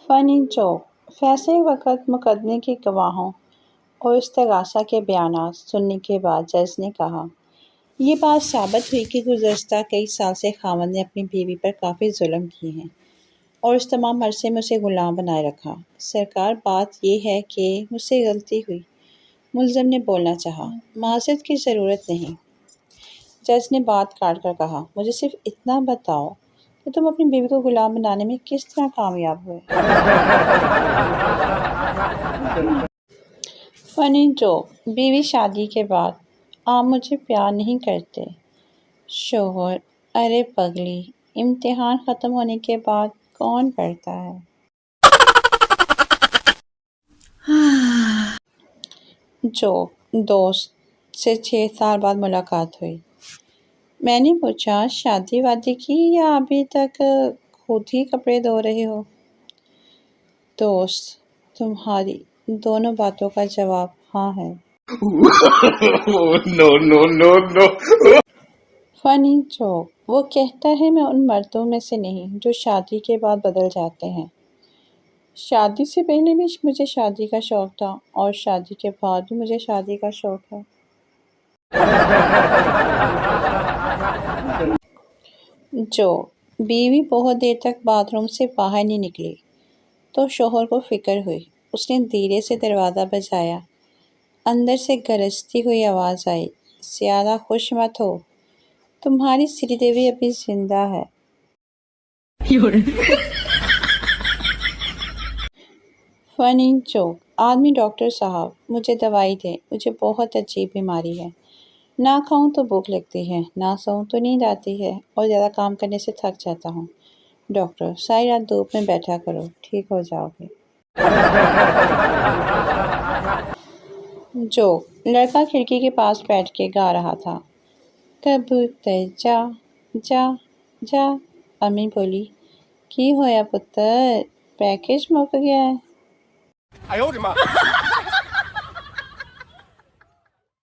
فنی جوک: فیصلے وقت مقدمے کے گواہوں اور استغاثہ کے بیانات سننے کے بعد جج نے کہا، یہ بات ثابت ہوئی کہ گزشتہ کئی سال سے خاوند نے اپنی بیوی پر کافی ظلم کیے ہیں اور اس تمام عرصے میں اسے غلام بنائے رکھا۔ سرکار، بات یہ ہے کہ مجھ سے غلطی ہوئی۔ ملزم نے بولنا چاہا، معذرت کی ضرورت نہیں۔ جج نے بات کاٹ کر کہا، مجھے صرف اتنا بتاؤ کہ تم اپنی بیوی کو غلام بنانے میں کس طرح کامیاب ہوئے؟ فنی جوک: بیوی شادی کے بعد، آپ مجھے پیار نہیں کرتے؟ شوہر: ارے پگلی، امتحان ختم ہونے کے بعد کون پڑھتا ہے؟ جوک: دوست سے 6 سال بعد ملاقات ہوئی۔ میں نے پوچھا، شادی وادی کی یا ابھی تک خود ہی کپڑے دھو رہے ہو؟ دوست: تمہاری دونوں باتوں کا جواب ہاں ہے۔ No, no, no, no. فنی جوک: وہ کہتا ہے میں ان مردوں میں سے نہیں جو شادی کے بعد بدل جاتے ہیں۔ شادی سے پہلے بھی مجھے شادی کا شوق تھا اور شادی کے بعد بھی مجھے شادی کا شوق ہے۔ جوک: بیوی بہت دیر تک باتھ روم سے باہر نہیں نکلی تو شوہر کو فکر ہوئی۔ اس نے دھیرے سے دروازہ بجایا۔ اندر سے گرجتی ہوئی آواز آئی، زیادہ خوش مت ہو، تمہاری سری دیوی ابھی زندہ ہے۔ فنی جوک: آدمی، ڈاکٹر صاحب مجھے دوائی دیں، مجھے بہت عجیب بیماری ہے، نہ کھاؤں تو بھوک لگتی ہے، نہ سوؤں تو نیند آتی ہے اور زیادہ کام کرنے سے تھک جاتا ہوں۔ ڈاکٹر: ساری رات دھوپ میں بیٹھا کرو، ٹھیک ہو جاؤ گے۔ جوک: لڑکا کھڑکی کے پاس بیٹھ کے گا رہا تھا، کبوتر جا جا جا۔ امی بولی، کی ہویا پتر، پیکج مک گیا ہے؟